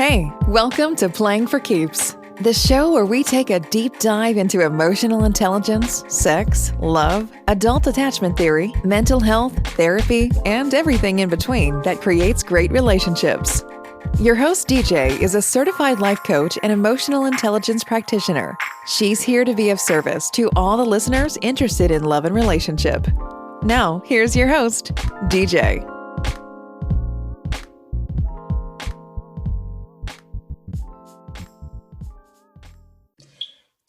Hey, welcome to Playing for Keeps, the show where we take a deep dive into emotional intelligence, sex, love, adult attachment theory, mental health, therapy, and everything in between that creates great relationships. Your host, DJ, is a certified life coach and emotional intelligence practitioner. She's here to be of service to all the listeners interested in love and relationship. Now, here's your host, DJ.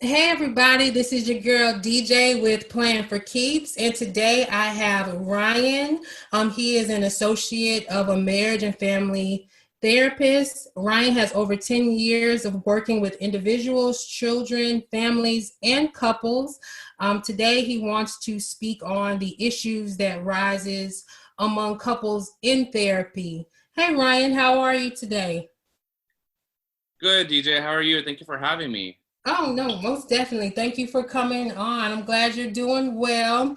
Hey everybody, this is your girl DJ with Playing for Keeps, and today I have Ryan. He is an associate of a marriage and family therapist. Ryan has over 10 years of working with individuals, children, families, and couples. Today he wants to speak on the issues that rises among couples in therapy. Hey Ryan, how are you today? Good, DJ. How are you? Thank you for having me. Oh, no, most definitely. Thank you for coming on. I'm glad you're doing well.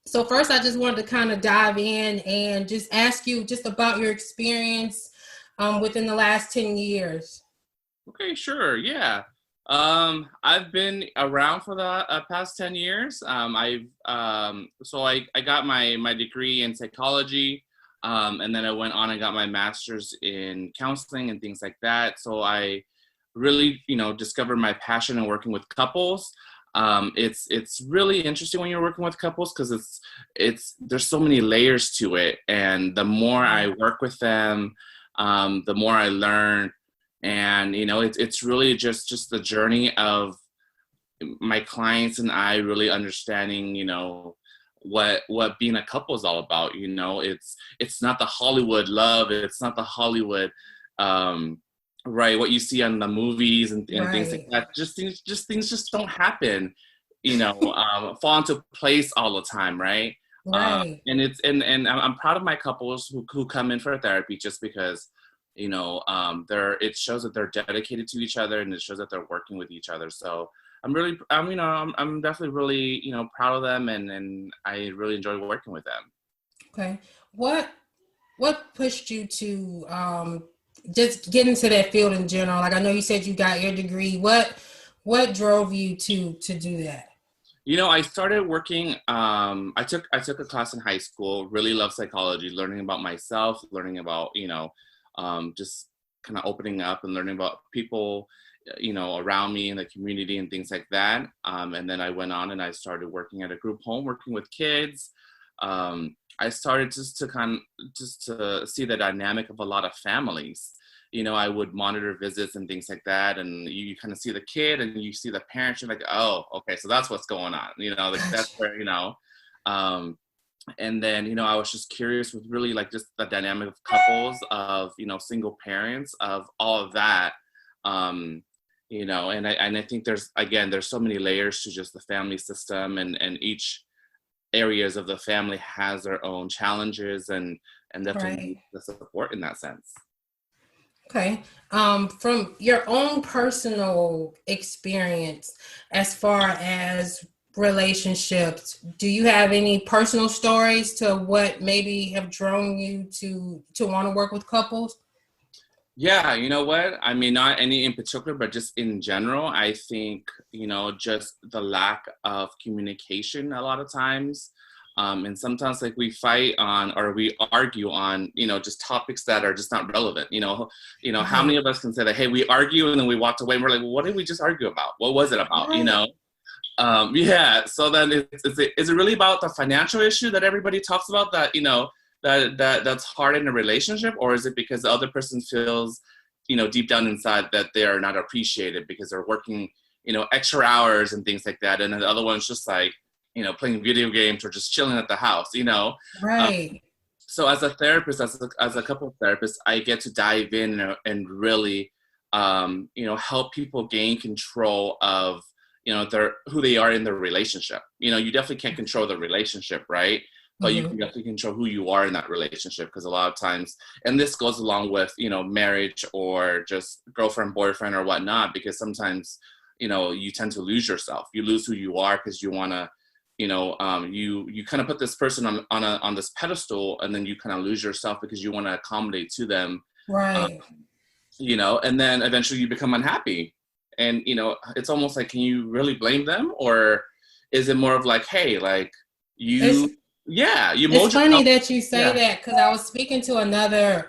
So first, I just wanted to kind of dive in and just ask you just about your experience within the last 10 years. Okay, sure. Yeah. I've been around for the past 10 years. I got my degree in psychology, and then I went on and got my master's in counseling and things like that. So I really, discovered my passion in working with couples. It's really interesting when you're working with couples because there's so many layers to it, and the more I work with them, the more I learn, and it's really just the journey of my clients and I really understanding, what being a couple is all about. It's not the Hollywood love, it's not the Hollywood right, what you see on the movies and things like that. Things just don't happen, fall into place all the time, right? Right. And I'm proud of my couples who come in for therapy just because, it shows that they're dedicated to each other and it shows that they're working with each other. So I'm definitely really, proud of them and I really enjoy working with them. Okay. What pushed you to just get into that field in general? Like I know you said you got your degree. What drove you to do that? I started working. I took a class in high school. Really loved psychology, learning about myself, learning about just kind of opening up and learning about people, around me in the community and things like that. And then I went on and I started working at a group home, working with kids. I started just to see the dynamic of a lot of families. I would monitor visits and things like that, and you kind of see the kid and you see the parents. You're like, oh, okay, so that's what's going on. That's where And then I was just curious with really like just the dynamic of couples, of single parents, of all of that. And I think there's so many layers to just the family system, and each areas of the family has their own challenges and definitely the support in that sense. Okay. From your own personal experience, as far as relationships, do you have any personal stories to what maybe have drawn you to want to work with couples? Yeah, you know what? I mean, not any in particular, but just in general, I think, just the lack of communication a lot of times. And sometimes like we fight on, or we argue on, just topics that are just not relevant. How many of us can say that, hey, we argue and then we walked away and we're like, well, what did we just argue about? What was it about? Yeah. So then is it really about the financial issue that everybody talks about that, that's hard in a relationship, or is it because the other person feels, deep down inside that they are not appreciated because they're working, extra hours and things like that, and then the other one's just like, playing video games or just chilling at the house, Right. So as a therapist, as a couple therapist, I get to dive in and really, help people gain control of, who they are in their relationship. You definitely can't control the relationship, right? But you can definitely control who you are in that relationship, because a lot of times, and this goes along with, marriage or just girlfriend, boyfriend or whatnot, because sometimes, you tend to lose yourself. You lose who you are because you want to, you kind of put this person on this pedestal, and then you kind of lose yourself because you want to accommodate to them. Right. and then eventually you become unhappy. And, it's almost like, can you really blame them? Or is it more of like, hey, like It's you It's mold funny yourself. that you say Yeah. that because I was speaking to another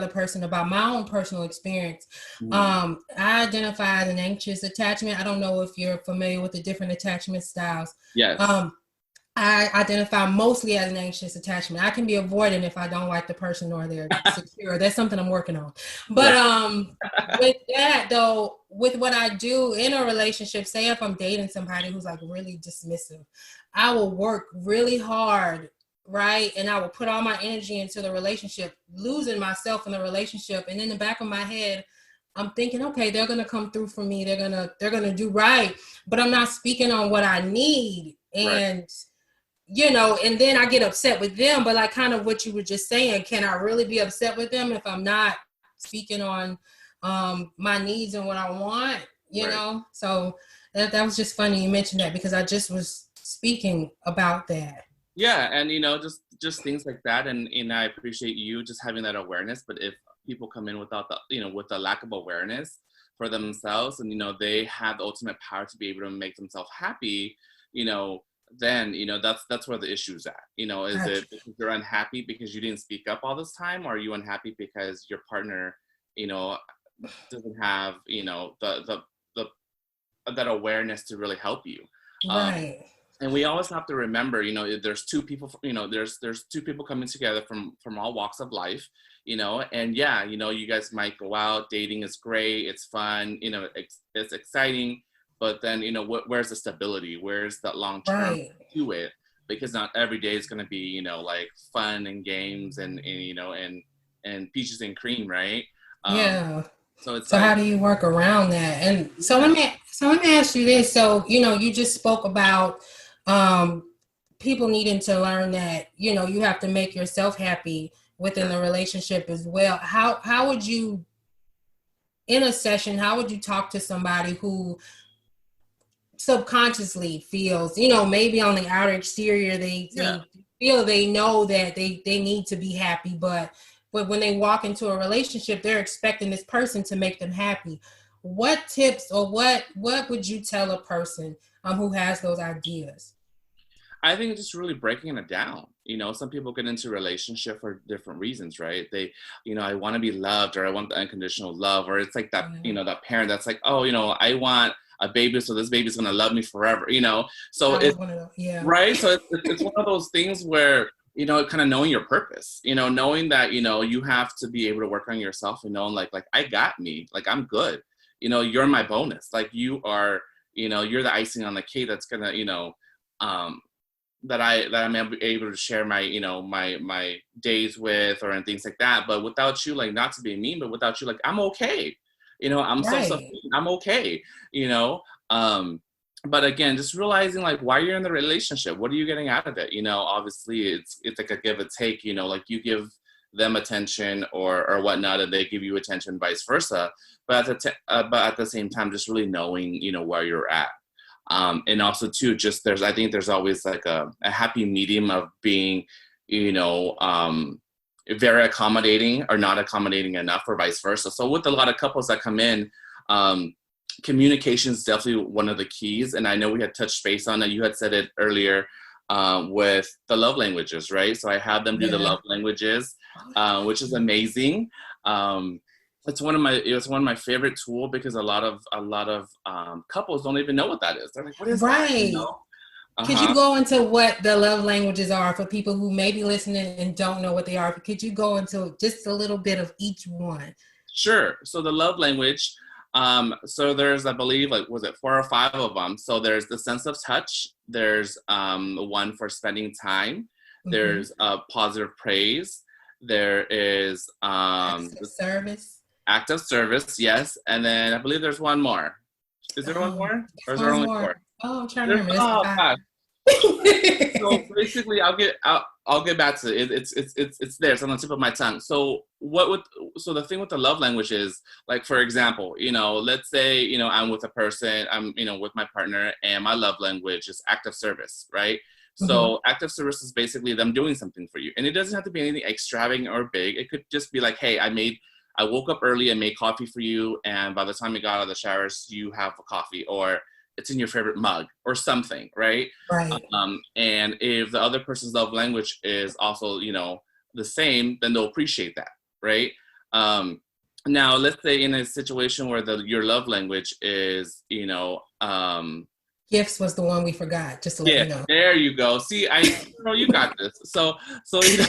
person about my own personal experience. Mhm. I identify as an anxious attachment. I don't know if you're familiar with the different attachment styles. Yes. Um, I identify mostly as an anxious attachment. I can be avoidant if I don't like the person or they're secure. That's something I'm working on. But Right. with that though, with what I do in a relationship, say if I'm dating somebody who's like really dismissive, I will work really hard, right? And I will put all my energy into the relationship, losing myself in the relationship. And in the back of my head, I'm thinking, okay, they're gonna come through for me. They're gonna do right. But I'm not speaking on what I need. Right. And then I get upset with them. But like kind of what you were just saying, can I really be upset with them if I'm not speaking on my needs and what I want? Right. So that was just funny you mentioned that because I just was speaking about that. Yeah, and just things like that, and I appreciate you just having that awareness. But if people come in without the with a lack of awareness for themselves, and they have the ultimate power to be able to make themselves happy, then that's where the issue's at. Is Gotcha. it because you're unhappy because you didn't speak up all this time, or are you unhappy because your partner, you know, doesn't have the that awareness to really help you? Um, Right. and we always have to remember, there's two people, there's two people coming together from all walks of life, and yeah, you guys might go out, dating is great, it's fun, it's exciting, but then where's the stability, where's the long term Right. to it? Because not every day is going to be like fun and games and peaches and cream, right? um Yeah. so it's So how like, do you work around that? And so let yeah, me so let me ask you this. So, you just spoke about um people needing to learn that, you have to make yourself happy within sure. the relationship as well. How would you in a session, how would you talk to somebody who subconsciously feels, maybe on the outer exterior Yeah. they feel they know that they need to be happy, but when they walk into a relationship, they're expecting this person to make them happy. What tips or what would you tell a person who has those ideas? I think it's just really breaking it down. Some people get into a relationship for different reasons, right? They, I want to be loved, or I want the unconditional love, or it's like that, Yeah, that parent that's like, oh, I want a baby, so this baby's gonna love me forever, So I was it's one of those. Yeah. right. So it's one of those things where kind of knowing your purpose, knowing that you have to be able to work on yourself, and knowing like I got me, like I'm good, you're my bonus, like you are, you're the icing on the cake that's gonna, um that I'm able to share my my days with, or and things like that. But without you, like, not to be mean, but without you, like, I'm okay. I'm Right. self-sufficient. I'm okay. You know. But again, just realizing like why you're in the relationship. What are you getting out of it? Obviously it's like a give and take. Like you give them attention or whatnot, and they give you attention, vice versa. But at the same time, just really knowing where you're at. And also too, just I think there's always like a happy medium of being, very accommodating or not accommodating enough, or vice versa. So with a lot of couples that come in, communication is definitely one of the keys. And I know we had touched base on it. You had said it earlier, with the love languages, right? So I had them do the Yeah. love languages, which is amazing. It's one of my favorite tool, because a lot of couples don't even know what that is. They're like, what is that? Right. Could you Uh-huh. go into what the love languages are for people who may be listening and don't know what they are? Could you go into just a little bit of each one? Sure. So the love language, so there's, I believe, like, was it 4 or 5 of them? So there's the sense of touch. There's one for spending time. Mm-hmm. There's positive praise. There is Acts of the service. act of service, yes. And then I believe there's one more. Is there one more? Or is there One only more. 4? Oh, I'm trying to There's, remember. It's oh five. gosh. So basically, I'll get back to it. It's there. It's on the tip of my tongue. So the thing with the love language is, like, for example, let's say I'm with a person, I'm with my partner, and my love language is act of service, right? Mhm. So act of service is basically them doing something for you, and it doesn't have to be anything extravagant or big. It could just be like, hey, I woke up early and made coffee for you, and by the time you got out of the showers, you have a coffee, or it's in your favorite mug or something, right? Right. And if the other person's love language is also, you know, the same, then they'll appreciate that, right? Now, let's say in a situation where your love language is, you know, Gifts was the one we forgot, just to let you know. There you go. See, you know, you got this. So you know,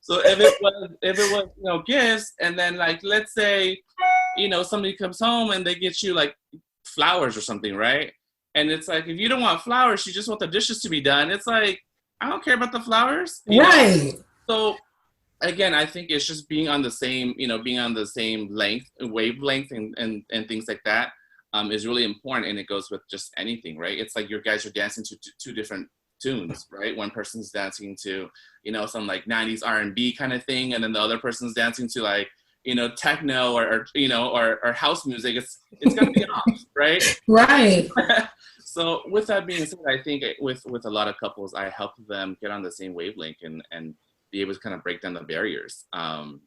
so if it was, you know, gifts, and then like, let's say, you know, somebody comes home and they get you like flowers or something, right? And it's like, if you don't want flowers, you just want the dishes to be done. It's like, I don't care about the flowers. Right. So again, I think it's just being on the same, you know, wavelength and things like that is really important. And it goes with just anything, right? It's like your guys are dancing to two different tunes, right? One person's dancing to, you know, some like 90s R&B kind of thing. And then the other person's dancing to like, you know, techno or you know, or house music. It's going to be off, right? Right. So with that being said, I think with a lot of couples, I help them get on the same wavelength and be able to kind of break down the barriers and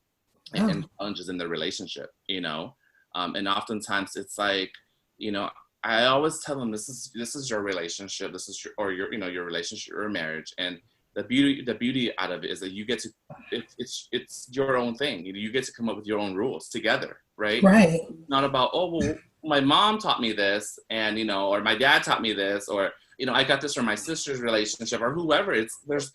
challenges in the relationship, you know. And oftentimes it's like, you know, I always tell them this is your relationship, this is your you know, your relationship or marriage, and the beauty out of it is that you get to it's your own thing. You get to come up with your own rules together, right? Right. It's not about, oh well, my mom taught me this, and you know, or my dad taught me this, or you know, I got this from my sister's relationship or whoever. There's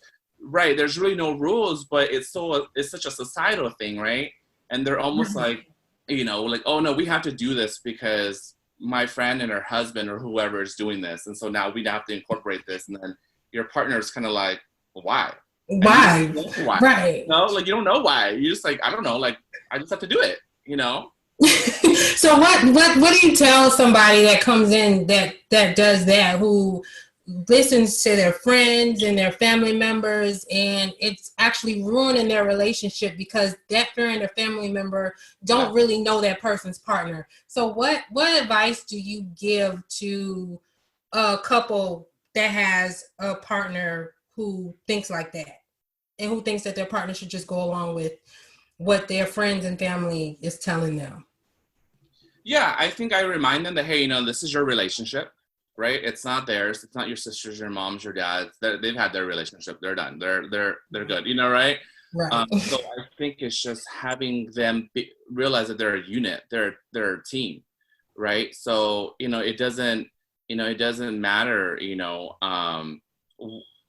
really no rules, but it's such a societal thing, right? And they're almost like, you know, like, oh no, we have to do this because my friend and her husband or whoever is doing this, and so now we have to incorporate this. And then your partner is kind of like, well, why? Why? Right. No, like you don't know why. You just like, I don't know, like I just have to do it, you know? So what do you tell somebody that comes in that does that, who listens to their friends and their family members, and it's actually ruining their relationship because that friend or family member don't really know that person's partner? So what advice do you give to a couple that has a partner who thinks like that and who thinks that their partner should just go along with what their friends and family is telling them? Yeah, I think I remind them that, hey, you know, this is your relationship, right? It's not theirs. It's not your sister's, your mom's, your dad's. They've had their relationship. They're done. They're good, you know, right? Right. So I think it's just having them realize that they're a unit. They're a team, right? So, you know, it doesn't matter, you know,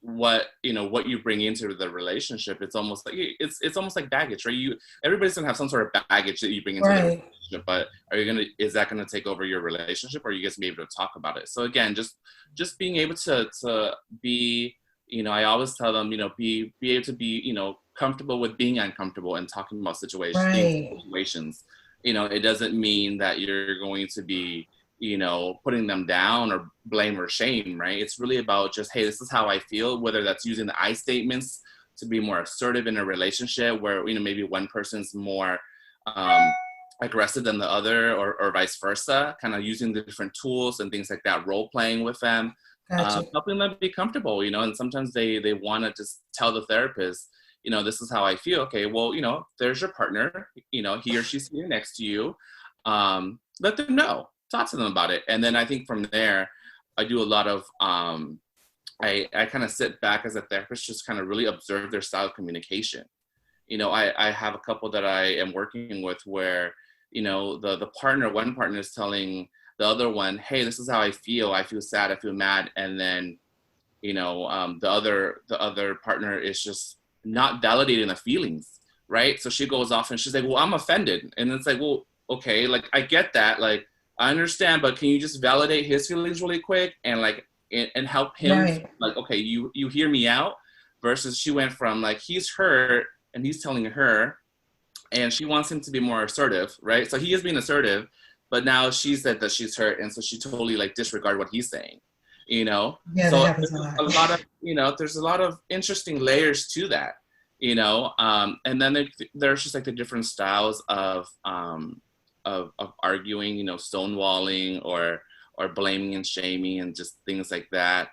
what you bring into the relationship. It's almost like it's almost like baggage, right? Everybody's gonna have some sort of baggage that you bring into the relationship, but is that gonna take over your relationship, or are you guys gonna be able to talk about it? So again, just being able to be, you know, I always tell them, you know, be able to be, you know, comfortable with being uncomfortable and talking about situations. You know, it doesn't mean that you're going to be, you know, putting them down or blame or shame, right? It's really about just, hey, this is how I feel, whether that's using the I statements to be more assertive in a relationship where, you know, maybe one person's more aggressive than the other, or vice versa, kind of using the different tools and things like that, role playing with them, helping them be comfortable, you know. And sometimes they want to just tell the therapist, you know, this is how I feel. Okay, well, you know, there's your partner, you know, he or she's sitting next to you. Let them know. Talk to them about it. And then I think from there, I do a lot of, I kind of sit back as a therapist, just kind of really observe their style of communication. You know, I have a couple that I am working with where, you know, one partner is telling the other one, hey, this is how I feel sad, I feel mad. And then, you know, the other partner is just not validating the feelings, right? So she goes off and she's like, well, I'm offended. And it's like, well, okay, like, I get that. Like, I understand, but can you just validate his feelings really quick and like, and help him? Right. Like, okay, you hear me out, versus she went from like, he's hurt and he's telling her, and she wants him to be more assertive, right? So he is being assertive, but now she said that she's hurt, and so she totally like disregard what he's saying, you know? Yeah, so there's a lot of, you know, there's a lot of interesting layers to that, you know? And then there's just like the different styles of arguing, you know, stonewalling or blaming and shaming and just things like that.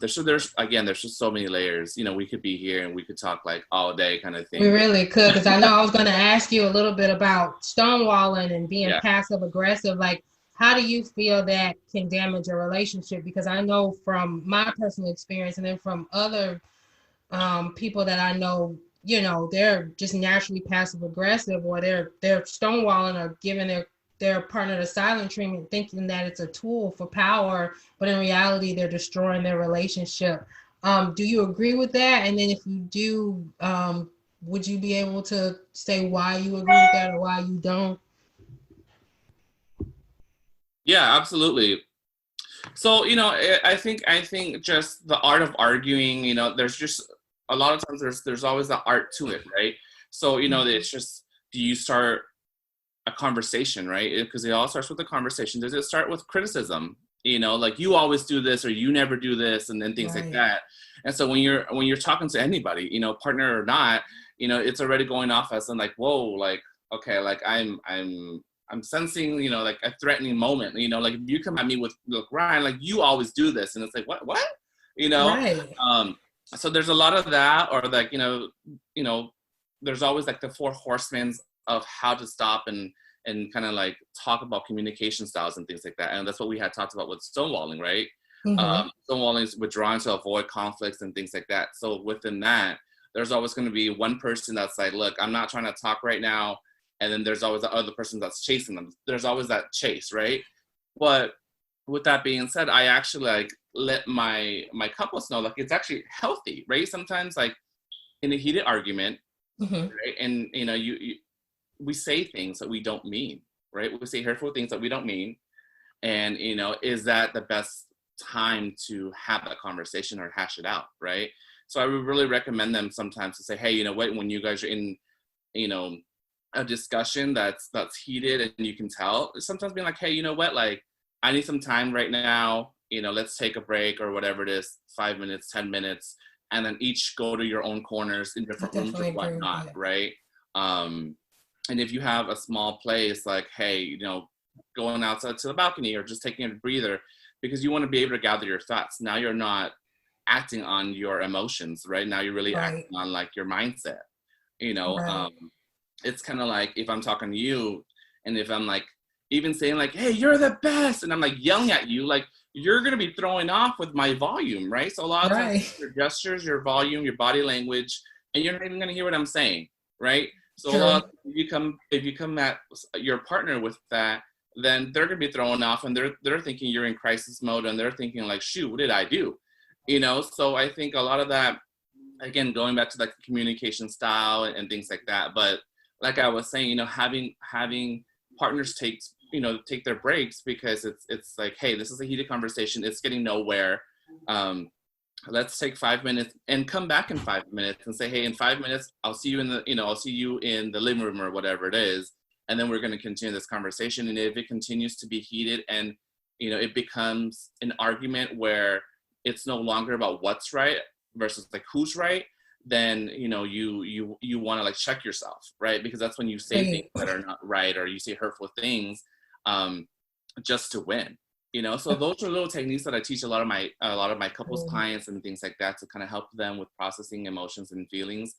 There's just so many layers. We could be here and we could talk like all day kind of thing. We really could, because I know I was going to ask you a little bit about stonewalling and being passive aggressive. Like, how do you feel that can damage a relationship? Because I know from my personal experience and then from other people that I know, they're just naturally passive aggressive, or they're stonewalling or giving their partner the silent treatment, thinking that it's a tool for power, but in reality, they're destroying their relationship. Do you agree with that? And then if you do, would you be able to say why you agree with that or why you don't? Yeah, absolutely. So, I think just the art of arguing, there's just a lot of times there's always the art to it, right? So, it's just, do you start a conversation, right? Because it all starts with a conversation. Does it start with criticism? Like, you always do this, or you never do this, and then things like that. And so when you're talking to anybody, partner or not, it's already going off as in like, whoa, like, okay, like I'm sensing, like a threatening moment, like if you come at me with, look, Ryan, like you always do this. And it's like, what? Right. So there's a lot of that, or like, there's always like the four horsemen of how to stop and kind of like talk about communication styles and things like that. And that's what we had talked about with stonewalling, right? Mm-hmm. Stonewalling is withdrawing to avoid conflicts and things like that. So within that, there's always going to be one person that's like, look, I'm not trying to talk right now. And then there's always the other person that's chasing them. There's always that chase, right? But with that being said, I actually like let my couples know, like, it's actually healthy, right? Sometimes like in a heated argument, right? And we say things that we don't mean, right? We say hurtful things that we don't mean. And, is that the best time to have that conversation or hash it out, right? So I would really recommend them sometimes to say, hey, you know what, when you guys are in, a discussion that's heated and you can tell, sometimes being like, hey, you know what, like, I need some time right now, let's take a break or whatever it is, 5 minutes, 10 minutes, and then each go to your own corners in different rooms or whatnot, right? And if you have a small place, like, hey, going outside to the balcony or just taking a breather, because you want to be able to gather your thoughts. Now you're not acting on your emotions, right? Now you're really acting on like your mindset, it's kind of like if I'm talking to you and if I'm like even saying like, hey, you're the best, and I'm like yelling at you, like, you're going to be throwing off with my volume, right? So a lot of times your gestures, your volume, your body language, and you're not even going to hear what I'm saying, right? So a lot of, if you come at your partner with that, then they're going to be thrown off, and they're thinking you're in crisis mode, and they're thinking like, shoot, what did I do? So I think a lot of that, again, going back to like the communication style and things like that. But like I was saying, having partners take their breaks, because it's like, hey, this is a heated conversation. It's getting nowhere. Let's take 5 minutes and come back in 5 minutes and say, hey, in 5 minutes, I'll see you in the living room or whatever it is. And then we're going to continue this conversation. And if it continues to be heated and, it becomes an argument where it's no longer about what's right versus like who's right, then, you want to like check yourself, right? Because that's when you say things that are not right, or you say hurtful things, just to win, So those are little techniques that I teach a lot of my couples clients and things like that, to kind of help them with processing emotions and feelings.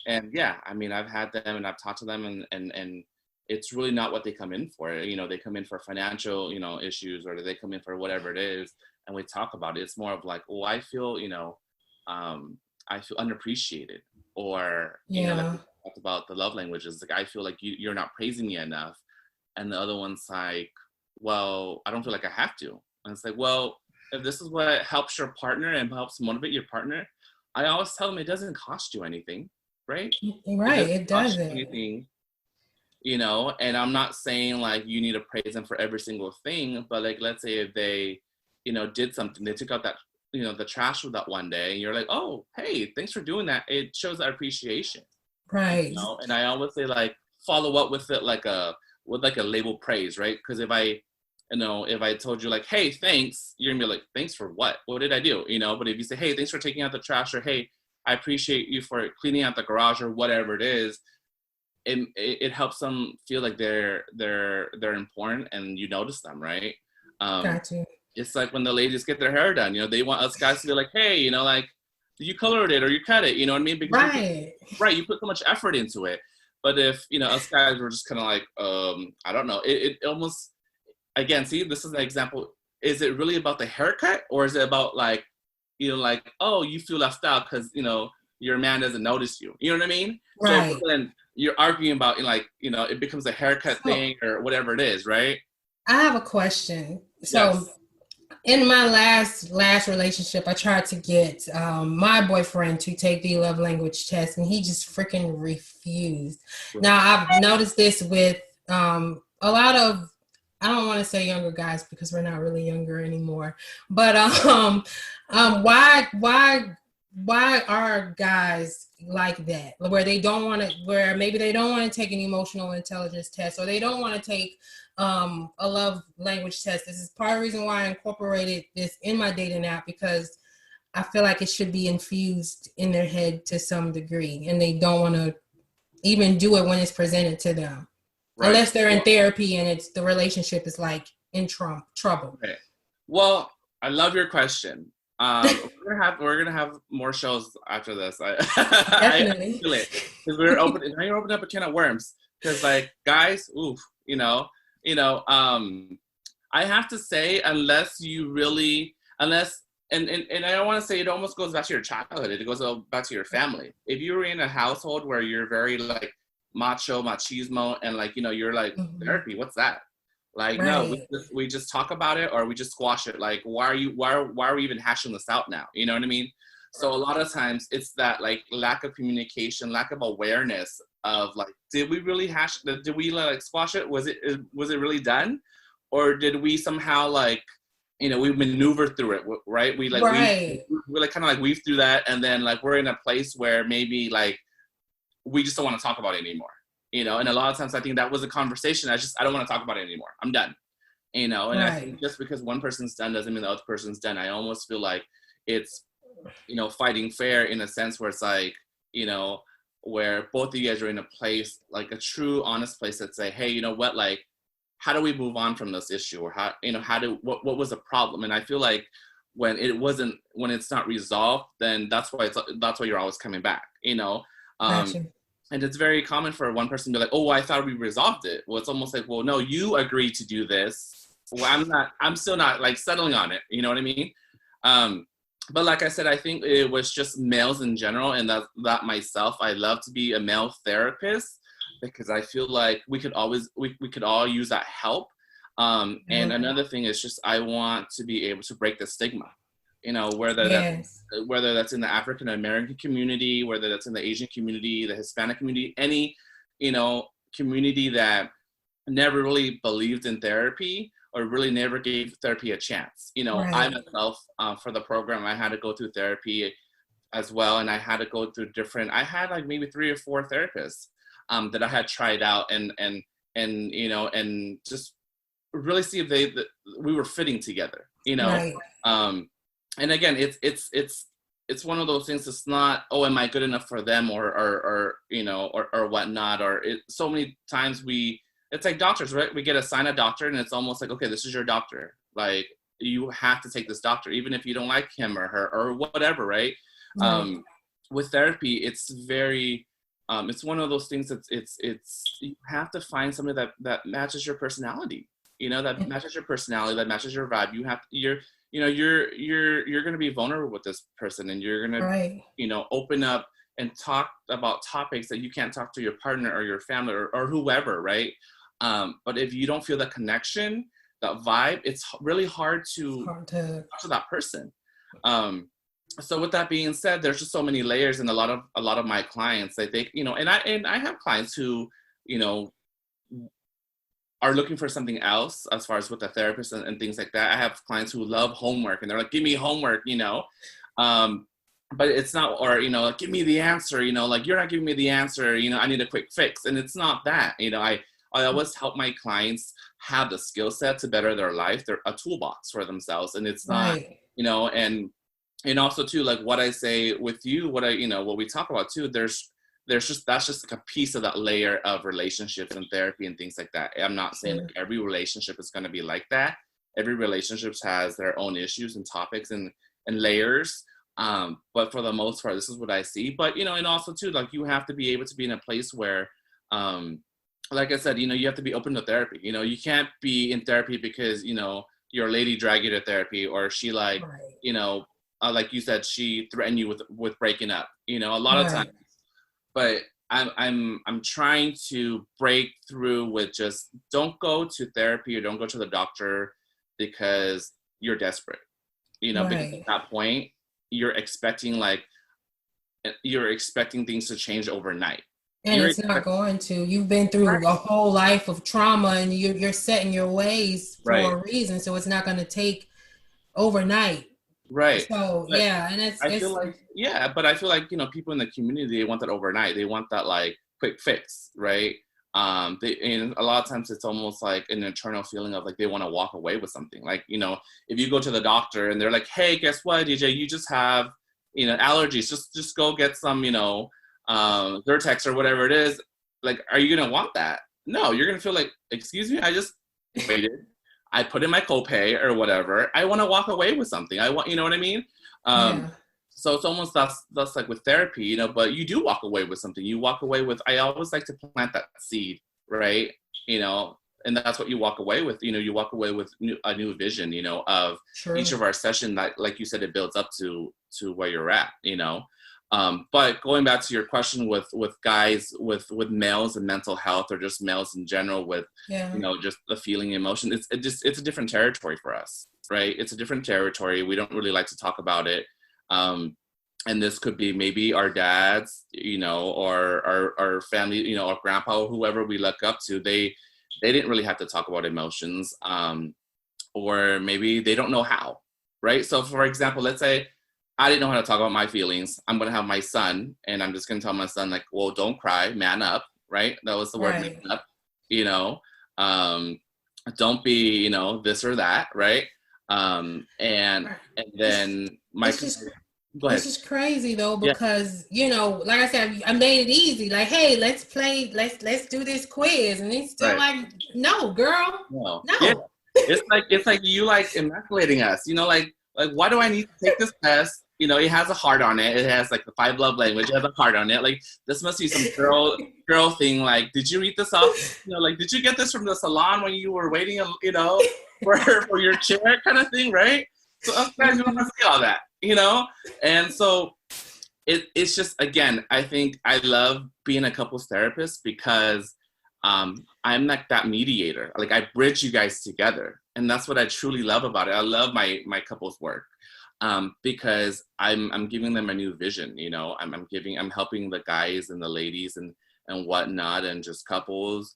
And yeah, I mean, I've had them and I've talked to them, and it's really not what they come in for. They come in for financial, issues, or they come in for whatever it is, and we talk about it. It's more of like, oh, I feel unappreciated, or like we talked about the love languages, like, I feel like you're not praising me enough. And the other one's like, well, I don't feel like I have to. And it's like, well, if this is what helps your partner and helps motivate your partner, I always tell them it doesn't cost you anything, right? It doesn't. Anything, and I'm not saying like you need to praise them for every single thing, but like, let's say if they, did something, they took out that, the trash with that one day, and you're like, oh, hey, thanks for doing that. It shows that appreciation. Right. And I always say like, follow up with it with a label praise, right? Because if I told you like, hey, thanks, you're gonna be like, thanks for what? What did I do? But if you say, hey, thanks for taking out the trash, or hey, I appreciate you for cleaning out the garage, or whatever it is, it helps them feel like they're important and you notice them, right? Got you. it's like when the ladies get their hair done, they want us guys to be like, hey, like, you colored it or you cut it, you know what I mean? Because you put so much effort into it. But if, us guys were just kind of like, I don't know, it almost, again, see, this is an example. Is it really about the haircut, or is it about like, like, oh, you feel left out because, your man doesn't notice you. You know what I mean? Right. So then you're arguing about, like, it becomes a haircut thing or whatever it is, right? I have a question. So yes. In my last relationship, I tried to get my boyfriend to take the love language test, and he just freaking refused. Right. Now, I've noticed this with a lot of, I don't want to say younger guys because we're not really younger anymore, but why are guys like that, where they don't want to, where maybe they don't want to take an emotional intelligence test, or they don't want to take a love language test? This is part of the reason why I incorporated this in my dating app, because I feel like it should be infused in their head to some degree, and they don't want to even do it when it's presented to them. Right. Unless they're in therapy and the relationship is like in trouble. Okay. Well, I love your question. We're gonna have more shows after this. Definitely. I feel it, because you're opening up a can of worms. Because like, guys, oof, I have to say, and I don't want to say, it almost goes back to your childhood. It goes back to your family. If you were in a household where you're very like machismo, and like, you're like, therapy, what's that? Like, right. No, we just talk about it, or we just squash it. Like, why are we even hashing this out now? You know what I mean? So a lot of times it's that like lack of communication, lack of awareness of like, did we like squash it? Was it really done? Or did we somehow like, we maneuver through it, right? We like, right. we like kind of like weave through that. And then like, we're in a place where maybe like, we just don't want to talk about it anymore. And a lot of times I think that was a conversation. I don't want to talk about it anymore. I'm done. And right. I think just because one person's done doesn't mean the other person's done. I almost feel like it's, fighting fair in a sense where it's like, where both of you guys are in a place, like a true, honest place that say, hey, you know what, like, how do we move on from this issue? Or what was the problem? And I feel like when it's not resolved, then that's why you're always coming back, Gotcha. And it's very common for one person to be like, oh, I thought we resolved it. Well, it's almost like, well, no, you agreed to do this. Well, I'm still not like settling on it. You know what I mean? But like I said, I think it was just males in general, and that myself, I love to be a male therapist, because I feel like we could all use that help. And another thing is just, I want to be able to break the stigma. Whether that's in the African American community, whether that's in the Asian community, the Hispanic community, any, community that never really believed in therapy or really never gave therapy a chance. Right. I myself, for the program, I had to go through therapy as well. And I had to go through I had like maybe 3 or 4 therapists that I had tried out and just really see if we were fitting together, Right. And again, it's one of those things. It's not, oh, am I good enough for them or whatnot? Or so many times it's like doctors, right? We get assigned a doctor, and it's almost like, okay, this is your doctor. Like, you have to take this doctor, even if you don't like him or her or whatever, right? Mm-hmm. With therapy, it's very, it's one of those things that you have to find somebody that matches your personality. That matches your personality, that matches your vibe. You're going to be vulnerable with this person, and you're going to, right. Open up and talk about topics that you can't talk to your partner or your family or whoever, right? But if you don't feel the connection, that vibe, it's really hard to talk to that person. So with that being said, there's just so many layers, and a lot of my clients, I think, and I have clients who, are looking for something else as far as with a therapist and things like that. I have clients who love homework, and they're like, give me homework, but it's not, or, like, give me the answer, like, you're not giving me the answer, I need a quick fix. And it's not that, I always help my clients have the skill set to better their life. They're a toolbox for themselves. And it's not, right. And also too, like what I say with you, what we talk about too, that's just like a piece of that layer of relationships and therapy and things like that. I'm not saying like every relationship is going to be like that, every relationship has their own issues and topics and layers. But for the most part, this is what I see. But, you know, and also too, like, you have to be able to be in a place where, like I said, you know, you have to be open to therapy. You know, you can't be in therapy because, you know, your lady dragged you to therapy, or she like, Right. you know, like you said, she threatened you with breaking up, you know, a lot of times. But I'm trying to break through with just don't go to therapy or don't go to the doctor because you're desperate, you know, because at that point you're expecting things to change overnight. And it's not going to. You've been through a whole life of trauma, and you're set in your ways for a reason. So it's not going to take overnight. Right. So but and I feel like, you know, people in the community, they want that overnight. They want that like quick fix, right? And a lot of times it's almost like an internal feeling of like they want to walk away with something. Like, you know, if you go to the doctor and they're like, hey, guess what, DJ, you just have, you know, allergies. Just go get some, you know, Zyrtex or whatever it is. Like, are you gonna want that? No, you're gonna feel like, excuse me, I just waited. I put in my copay or whatever. I want to walk away with something. You know what I mean? So it's almost that's like with therapy, you know, but you do walk away with something. You walk away with, I always like to plant that seed, right? You know, and that's what you walk away with. You know, you walk away with a new vision, you know, of each of our session that, like you said, it builds up to where you're at, you know. But going back to your question with guys, with males and mental health, or just males in general with, you know, just the feeling, emotion, it's a different territory for us, right? It's a different territory. We don't really like to talk about it. And this could be maybe our dads, you know, or our family, you know, our grandpa, or whoever we look up to, they didn't really have to talk about emotions, or maybe they don't know how, right? So for example, let's say I didn't know how to talk about my feelings. I'm going to have my son, and I'm just going to tell my son, like, well, don't cry, man up, right? That was the word, man up, you know, don't be, you know, this or that, right? And then this is crazy though, because you know, like I said, I made it easy. Like, hey, let's do this quiz, and he's still like, no, girl, no. Yeah. It's like you like emasculating us, you know, like why do I need to take this test? You know, it has a heart on it. It has like the 5 love language. It has a heart on it. Like, this must be some girl thing. Like, did you read this off? You know, like, did you get this from the salon when you were waiting, you know, for your chair kind of thing, right? So us guys, we don't have to see all that, you know? And so it's just, again, I think I love being a couples therapist because I'm like that mediator. Like, I bridge you guys together. And that's what I truly love about it. I love my couples work. Because I'm giving them a new vision, you know, I'm helping the guys and the ladies and whatnot, and just couples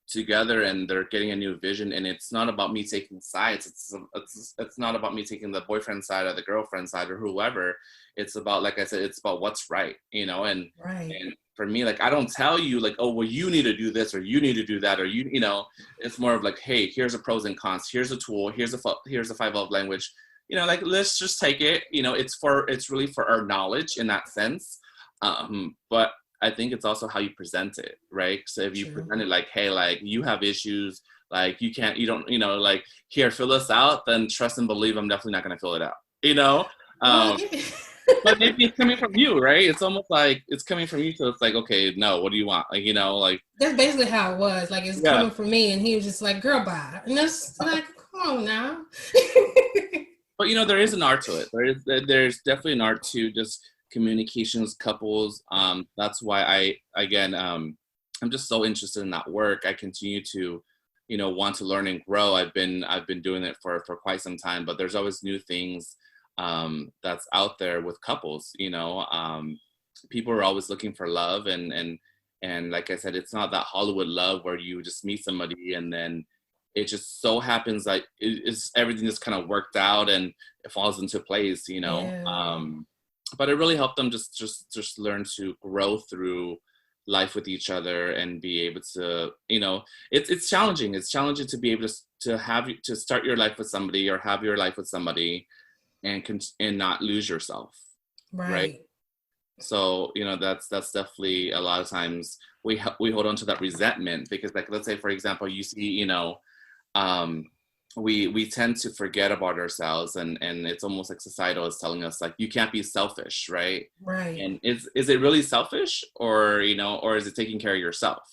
together, and they're getting a new vision. And it's not about me taking sides. It's not about me taking the boyfriend side or the girlfriend side or whoever. It's about, like I said, it's about what's right, you know. And for me, like, I don't tell you like, oh, well, you need to do this or you need to do that, or you know, it's more of like, hey, here's the pros and cons, here's a tool, here's the 5 love language, you know, like, let's just take it, you know. It's really for our knowledge in that sense, but I think it's also how you present it, right? So if you present it like, hey, like, you have issues, like, you don't, you know, like, here, fill this out, then trust and believe I'm definitely not going to fill it out, you know. But maybe it's coming from you, right? It's almost like it's coming from you, so it's like, okay, no, what do you want? Like, you know, like, that's basically how it was. Like, it's coming from me, and he was just like, girl, bye. And that's like, come on now. But, you know, there is an art to it. There's definitely an art to just communications, couples. That's why I'm just so interested in that work. I continue to, you know, want to learn and grow. I've been doing it for quite some time, but there's always new things that's out there with couples, you know. People are always looking for love, and like I said, it's not that Hollywood love where you just meet somebody and then it just so happens like it's everything just kind of worked out and it falls into place, you know. But it really helped them just learn to grow through life with each other and be able to, you know, it's challenging. It's challenging to be able to start your life with somebody or have your life with somebody and not lose yourself, right? So, you know, that's definitely, a lot of times we hold on to that resentment because, like, let's say, for example, you see, you know, we tend to forget about ourselves, and it's almost like societal is telling us like you can't be selfish, right? Right. And is it really selfish, or or is it taking care of yourself?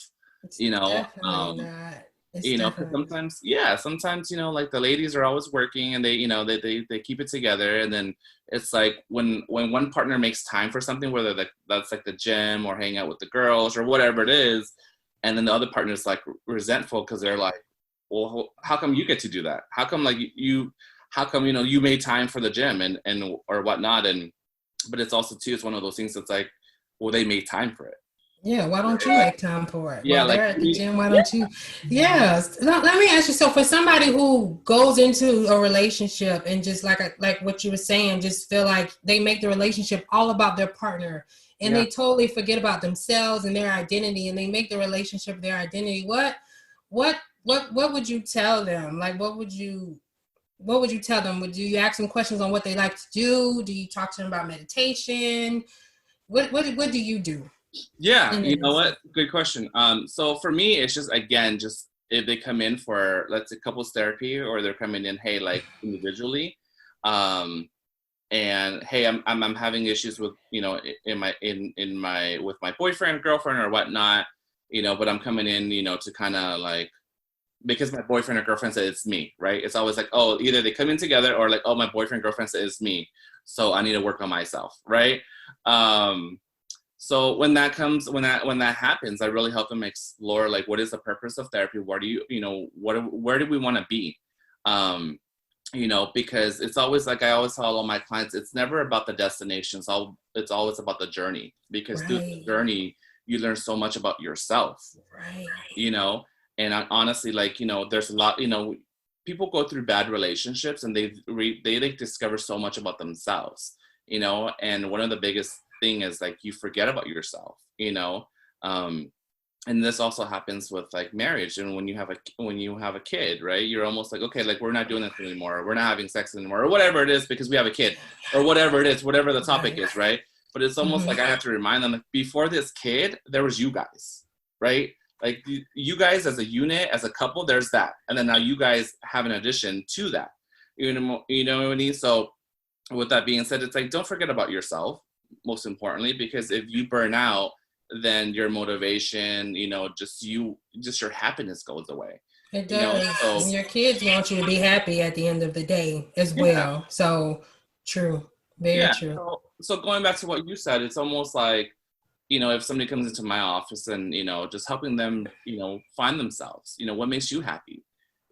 It's You know, definitely not. It's because definitely not. sometimes like the ladies are always working, and they keep it together, and then it's like when one partner makes time for something, whether that's like the gym or hang out with the girls or whatever it is, and then the other partner is like resentful because they're like, well, how come you get to do that? How come like how come you made time for the gym and or whatnot? And but it's also too, it's one of those things that's like, well, they made time for it. Yeah, why don't you make time for it? Yeah, While like they're at the gym, why don't you? Yes. Let me ask you. So, for somebody who goes into a relationship and just like what you were saying, just feel like they make the relationship all about their partner, and yeah. they totally forget about themselves and their identity, and they make the relationship their identity. What would you tell them? Like, what would you tell them? Would you ask them questions on what they like to do? Do you talk to them about meditation? What do you do? Yeah, In you that know what? instance? Good question. So for me, it's just again, just if they come in for let's say couples therapy, or they're coming in, hey, like individually, um, and hey, I'm having issues with in my with my boyfriend, girlfriend, or whatnot, but I'm coming in, to kind of like, because my boyfriend or girlfriend said it's me, right? It's always like, oh, either they come in together, or like, oh, my boyfriend, girlfriend said it's me, so I need to work on myself, right? Um, so when that happens, I really help them explore like what is the purpose of therapy? Where do where do we want to be? Um, because it's always like I always tell all my clients, it's never about the destination. It's always about the journey, because through the Right. journey you learn so much about yourself. Right. You know, and honestly, like there's a lot. People go through bad relationships, and they like discover so much about themselves. And one of the biggest thing is like you forget about yourself. Um, and this also happens with like marriage, and when you have a kid, right? You're almost like, okay, like we're not doing this anymore, or we're not having sex anymore, or whatever it is, because we have a kid, or whatever it is, whatever the topic Right. is, right? But it's almost Mhm. like I have to remind them, like, before this kid there was you guys, right? Like you guys as a unit, as a couple, there's that, and then now you guys have an addition to that. You know what I mean? So with that being said, it's like, don't forget about yourself, most importantly, because if you burn out, then your motivation, just your happiness goes away. It you know does. so And your kids want you to be happy at the end of the day as yeah. well. So true. Very Yeah. true. So going back to what you said, it's almost like, if somebody comes into my office, and, just helping them, find themselves, what makes you happy?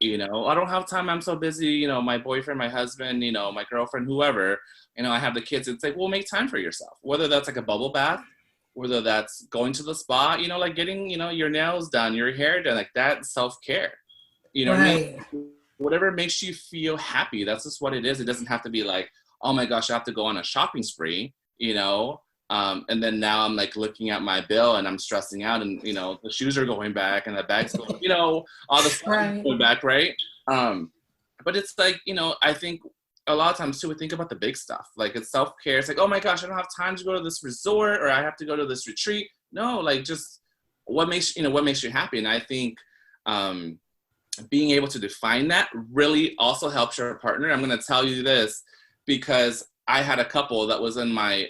I don't have time. I'm so busy, my boyfriend, my husband, my girlfriend, whoever, I have the kids. It's like, well, make time for yourself, whether that's like a bubble bath, whether that's going to the spa, like getting, your nails done, your hair done, like that, self-care, you know what I mean? Right. Whatever makes you feel happy, that's just what it is. It doesn't have to be like, oh my gosh, I have to go on a shopping spree, and then now I'm like looking at my bill and I'm stressing out, and the shoes are going back and the bag's going, all the stuff is Right. going back, right? But it's like, I think a lot of times too, we think about the big stuff. Like it's self-care. It's like, oh my gosh, I don't have time to go to this resort, or I have to go to this retreat. No, like just what makes you happy. And I think being able to define that really also helps your partner. I'm going to tell you this because I had a couple that was in my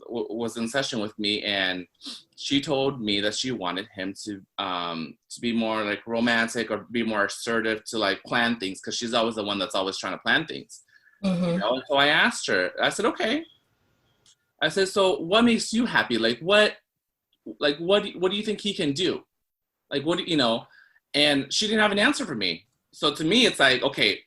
was in session with me, and she told me that she wanted him to be more like romantic, or be more assertive, to like plan things, because she's always the one that's always trying to plan things. Mm-hmm. And so I asked her. I said, okay. I said, so what makes you happy? What do you think he can do? Like, what do you know? And she didn't have an answer for me. So to me, it's like, okay,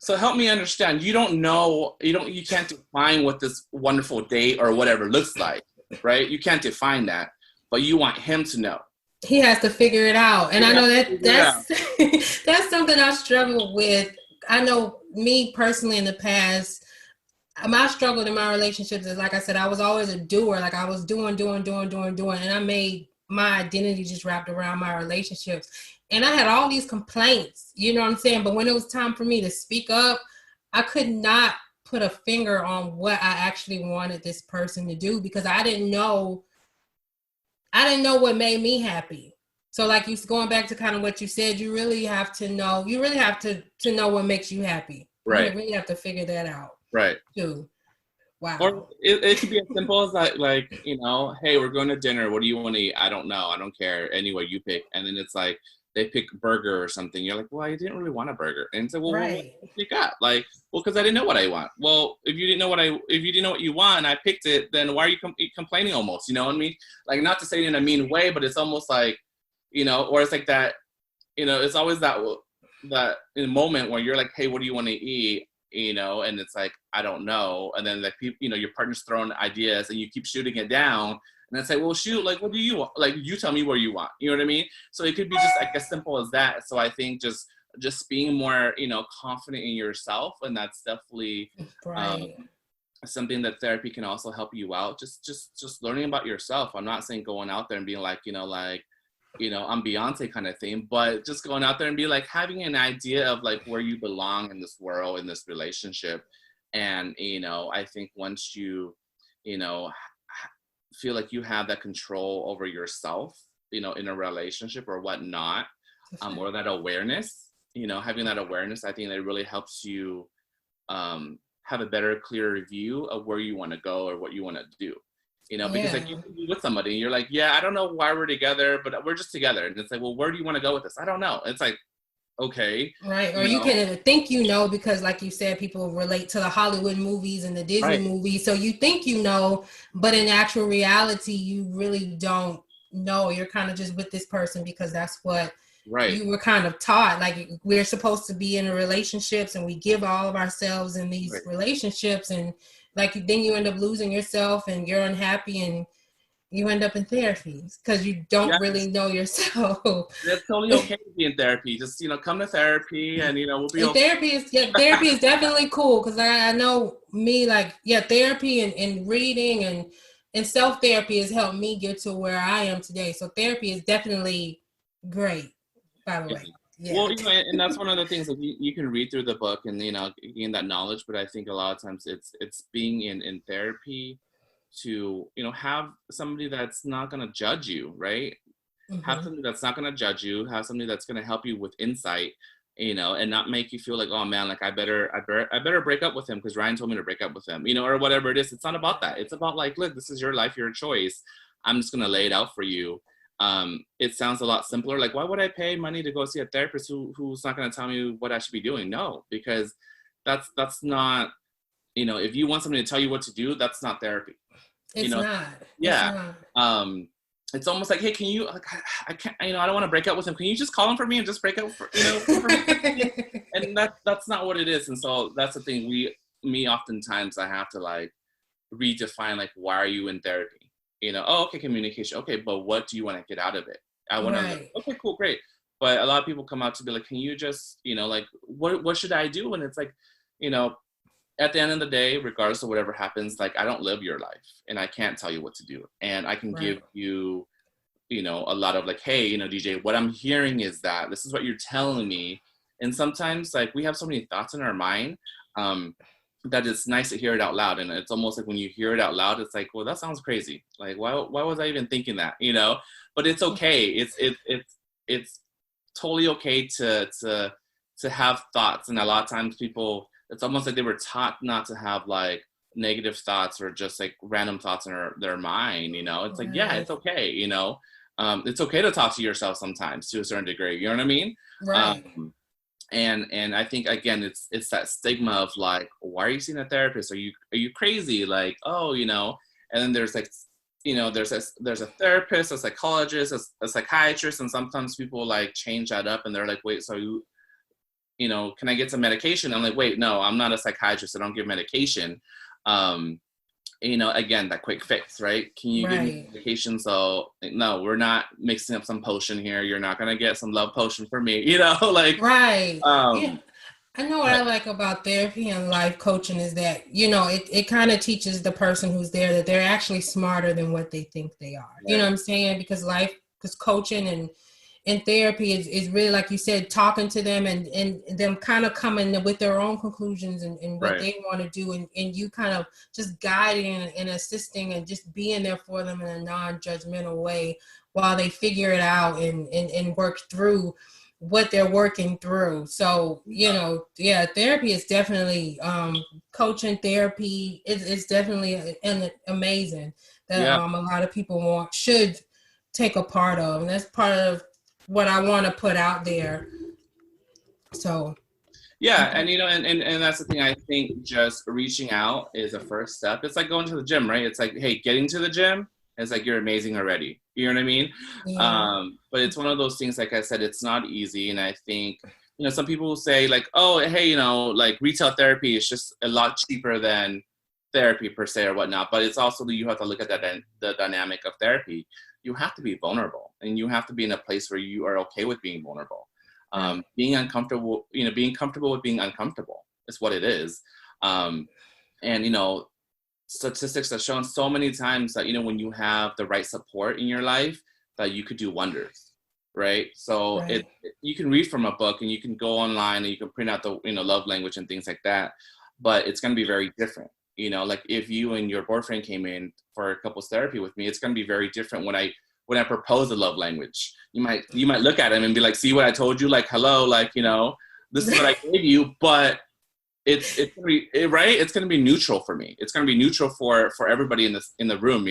so help me understand. You don't know, you can't define what this wonderful date or whatever looks like, right? You can't define that, but you want him to know. He has to figure it out. And I know Yeah. that's something I struggle with. I know me personally in the past, my struggle in my relationships is, like I said, I was always a doer. Like I was doing. And I made my identity just wrapped around my relationships. And I had all these complaints, you know what I'm saying? But when it was time for me to speak up, I could not put a finger on what I actually wanted this person to do, because I didn't know what made me happy. So like you going back to kind of what you said, you really have to know what makes you happy. Right. You really have to figure that out. Right. Too. Wow. Or it could be as simple as that, like, hey, we're going to dinner. What do you want to eat? I don't know. I don't care. Anyway, you pick. And then it's like, they pick burger or something. You're like, well, I didn't really want a burger. And so, well, right. What did you pick up? Like, well, because I didn't know what I want. Well, if you didn't know what you want and I picked it, then why are you complaining almost? You know what I mean? Like, not to say it in a mean way, but it's almost like, or it's like that, it's always that in a moment where you're like, hey, what do you want to eat? And it's like, I don't know. And then like people, your partner's throwing ideas and you keep shooting it down. And I say, well, shoot, like, what do you want? Like, you tell me what you want. You know what I mean? So it could be just like as simple as that. So I think just being more, confident in yourself. And that's definitely something that therapy can also help you out. Just learning about yourself. I'm not saying going out there and being like, I'm Beyonce kind of thing, but just going out there and be like having an idea of like where you belong in this world, in this relationship. And, I think once you, feel like you have that control over yourself, in a relationship or whatnot, or that awareness, having that awareness, I think that really helps you have a better, clearer view of where you want to go or what you want to do. Because like you can be with somebody and you're like, yeah, I don't know why we're together, but we're just together. And it's like, well, where do you want to go with this? I don't know. It's like, okay. Right. Or you can think, because like you said, people relate to the Hollywood movies and the Disney movies. So you think, but in actual reality, you really don't know. You're kind of just with this person because that's what you were kind of taught. Like we're supposed to be in relationships and we give all of ourselves in these relationships. And like then you end up losing yourself and you're unhappy and you end up in therapy because you don't really know yourself. That's totally okay to be in therapy. Just, come to therapy and, we'll be okay. Therapy is definitely cool because I know me, like, therapy and reading and self-therapy has helped me get to where I am today. So therapy is definitely great, by the way. Yeah. Well, and that's one of the things that you can read through the book and, gain that knowledge. But I think a lot of times it's being in therapy to, have somebody that's not going to judge you, right? Mm-hmm. Have somebody that's not going to judge you, have somebody that's going to help you with insight, and not make you feel like, oh man, like I better break up with him because Ryan told me to break up with him, or whatever it is. It's not about that. It's about like, look, this is your life, your choice. I'm just going to lay it out for you. It sounds a lot simpler. Like, why would I pay money to go see a therapist who's not going to tell me what I should be doing? No, because that's not, if you want somebody to tell you what to do, that's not therapy. It's not. Yeah. It's not. It's almost like, hey, can you, like, I can't, I don't want to break up with him. Can you just call him for me and just break up for me? And that's not what it is. And so that's the thing oftentimes I have to like redefine, like, why are you in therapy? Okay, communication. Okay, but what do you want to get out of it? I want to, okay, cool, great. But a lot of people come out to be like, can you just, like, what should I do? And it's like, at the end of the day, regardless of whatever happens, like, I don't live your life and I can't tell you what to do. And I can give you, a lot of like, hey, DJ, what I'm hearing is that this is what you're telling me. And sometimes like we have so many thoughts in our mind, that it's nice to hear it out loud. And it's almost like when you hear it out loud, it's like, well, that sounds crazy. Like, why was I even thinking that, but it's okay. It's totally okay to have thoughts. And a lot of times people, it's almost like they were taught not to have like negative thoughts or just like random thoughts in their mind, it's like, yeah, it's okay. It's okay to talk to yourself sometimes to a certain degree, you know what I mean? Right. And I think, again, it's that stigma of like, why are you seeing a therapist? Are you crazy? Like, oh, and then there's like, there's a therapist, a psychologist, a psychiatrist. And sometimes people like change that up and they're like, wait, so can I get some medication? I'm like, wait, no, I'm not a psychiatrist. I don't give medication. Again, that quick fix, right? Can you give me medication? So no, we're not mixing up some potion here. You're not going to get some love potion for me, like. Right. Yeah. I know what I like about therapy and life coaching is that, it kind of teaches the person who's there that they're actually smarter than what they think they are. You know what I'm saying? Because coaching in therapy is really, like you said, talking to them and them kind of coming with their own conclusions and what Right. they want to do, and you kind of just guiding and assisting and just being there for them in a non-judgmental way while they figure it out and work through what they're working through. So, therapy is definitely, coaching therapy is definitely amazing that a lot of people should take a part of. And that's part of what I want to put out there. So. Yeah, and and that's the thing. I think just reaching out is a first step. It's like going to the gym, right? It's like, hey, getting to the gym is like you're amazing already. You know what I mean? Yeah. But it's one of those things, like I said, it's not easy. And I think, some people will say like, oh, hey, like retail therapy is just a lot cheaper than therapy per se or whatnot. But it's also, you have to look at the dynamic of therapy. You have to be vulnerable, and you have to be in a place where you are okay with being vulnerable. Being uncomfortable, being comfortable with being uncomfortable is what it is. And, statistics have shown so many times that, when you have the right support in your life, that you could do wonders, right? So you can read from a book, and you can go online, and you can print out the, love language and things like that, but it's going to be very different. Like if you and your boyfriend came in for couples therapy with me, it's going to be very different when I propose a love language. You might look at him and be like, see what I told you? Like, hello, like, this is what I gave you, but it's going to be right. It's going to be neutral for me. It's going to be neutral for everybody in the room,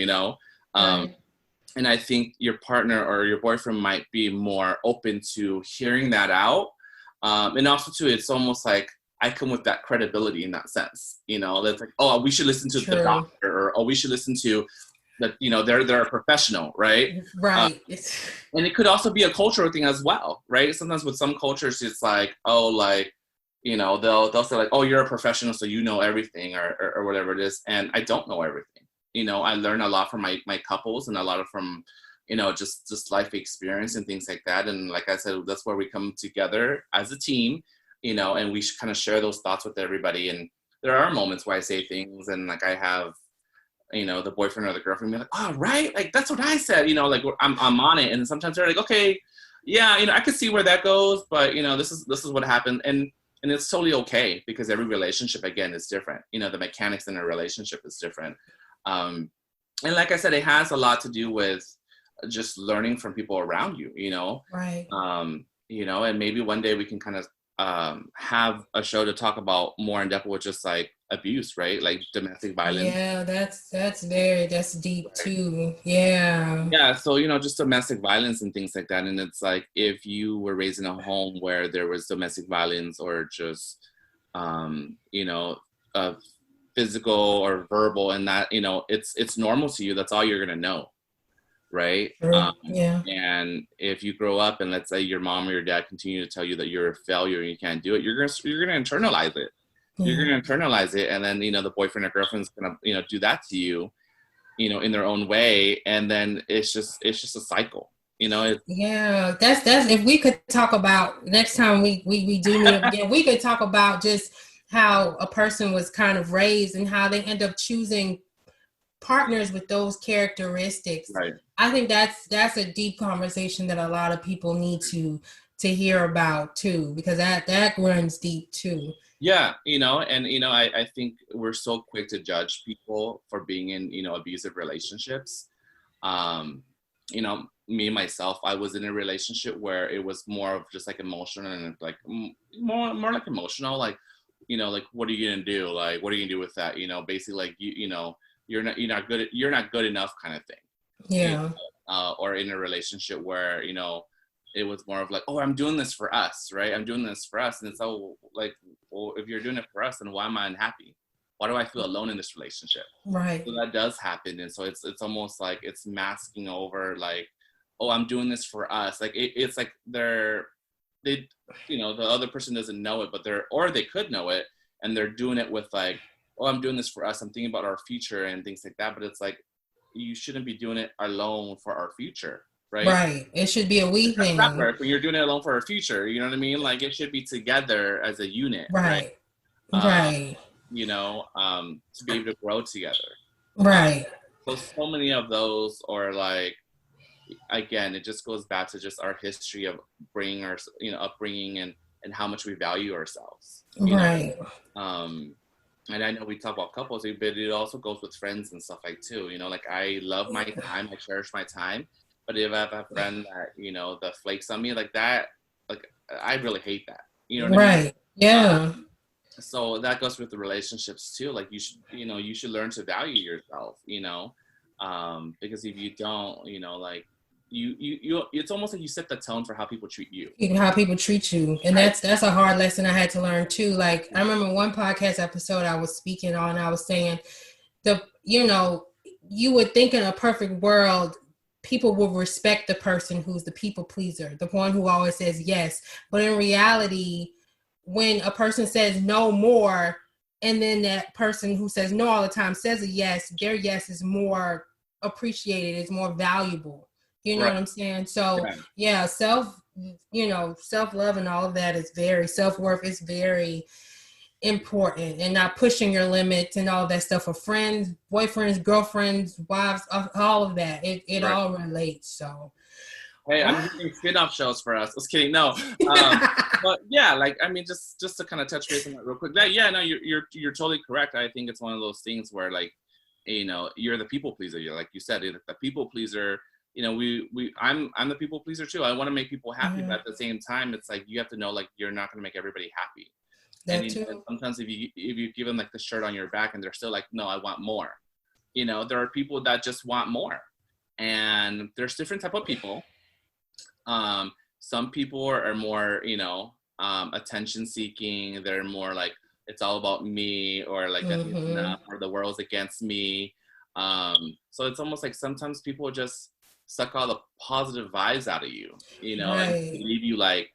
and I think your partner or your boyfriend might be more open to hearing that out. And also too, it's almost like I come with that credibility in that sense, that's like, oh, we should listen to the doctor, or, oh, we should listen to that, they're a professional, right? Right. And it could also be a cultural thing as well, right? Sometimes with some cultures, it's like, oh, like, they'll say like, oh, you're a professional, so you know everything, or whatever it is. And I don't know everything. I learn a lot from my couples, and a lot from, just life experience and things like that. And like I said, that's where we come together as a team, and we kind of share those thoughts with everybody. And there are moments where I say things, and like I have, the boyfriend or the girlfriend be like, oh, right, like that's what I said, like I'm on it. And sometimes they're like, okay, yeah, I could see where that goes, but this is what happened. And it's totally okay, because every relationship, again, is different. The mechanics in a relationship is different. And like I said, it has a lot to do with just learning from people around you, Right. And maybe one day we can kind of have a show to talk about more in depth with just like abuse, right? Like domestic violence. Yeah, that's deep, right, too. Yeah. So just domestic violence and things like that. And it's like, if you were raised in a home where there was domestic violence, or just physical or verbal, and that it's normal to you, that's all you're gonna know, right? Yeah. And if you grow up and let's say your mom or your dad continue to tell you that you're a failure and you can't do it, you're gonna internalize it. You're going to internalize it, and then the boyfriend or girlfriend's going to do that to you, in their own way, and then it's just a cycle. That's if we could talk about next time we do meet again, we could talk about just how a person was kind of raised and how they end up choosing partners with those characteristics. Right. I think that's a deep conversation that a lot of people need to hear about too, because that runs deep too. Yeah, I think we're so quick to judge people for being in, abusive relationships. Me, myself, I was in a relationship where it was more of just like emotional, and like more like emotional, like, like, what are you going to do? Like, what are you going to do with that? Basically like, you're not good enough kind of thing. Yeah. Or in a relationship where, it was more of like, oh, I'm doing this for us, right? I'm doing this for us. And it's all like, well, if you're doing it for us, then why am I unhappy? Why do I feel alone in this relationship? Right. So that does happen. And so it's almost like it's masking over like, oh, I'm doing this for us. Like it's like the other person doesn't know it, but they could know it, and they're doing it with like, oh, I'm doing this for us. I'm thinking about our future and things like that. But it's like, you shouldn't be doing it alone for our future. Right. Right. It should be a we thing. When you're doing it alone for our future, you know what I mean? Like it should be together as a unit. Right. Right. To be able to grow together. Right. So many of those are like, again, it just goes back to just our history of bringing our, upbringing and how much we value ourselves. Right. And I know we talk about couples, but it also goes with friends and stuff like too. Like I love my time, I cherish my time. But if I have a friend that, that flakes on me like that, like I really hate that. You know what I mean? Right. Yeah. So that goes with the relationships too. Like you should learn to value yourself, because if you don't, like you it's almost like you set the tone for how people treat you. How people treat you. And right. that's a hard lesson I had to learn too. Like I remember one podcast episode I was speaking on, I was saying you would think in a perfect world, people will respect the person who's the people pleaser, the one who always says yes. But in reality, when a person says no more, and then that person who says no all the time says a yes, their yes is more appreciated, is more valuable. You know right. what I'm saying? So yeah, self-love and all of that is self-worth is very important, and not pushing your limits and all that stuff for friends, boyfriends, girlfriends, wives, all of that. It all relates. So hey, I'm doing spin-off shows for us. Just kidding. No. But yeah, like, I mean, just to kind of touch base on that real quick. You're totally correct. I think it's one of those things where, like, you're the people pleaser. You're, like you said, the people pleaser. I'm the people pleaser too. I want to make people happy, but at the same time, it's like you have to know, like, you're not going to make everybody happy. And sometimes if you give them like the shirt on your back and they're still like, no, I want more. There are people that just want more, and there's different type of people. Some people are more, attention seeking. They're more like, it's all about me, or like, enough, or the world's against me. So it's almost like sometimes people just suck all the positive vibes out of you, and leave you like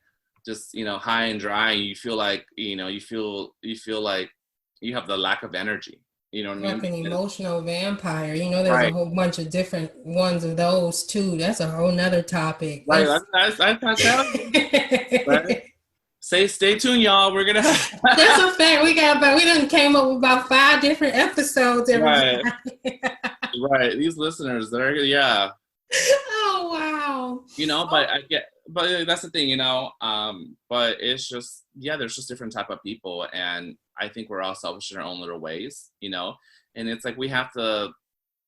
just, high and dry. You feel like, you feel like you have the lack of energy. You know what I mean? Like an emotional vampire. There's a whole bunch of different ones of those too. That's a whole nother topic. Right. That's right. Stay tuned, y'all. We're gonna. That's a fact. We done came up with about 5 different episodes. Right. These listeners, they're Oh wow. But that's the thing, but it's just, there's just different type of people, and I think we're all selfish in our own little ways, and it's like we have to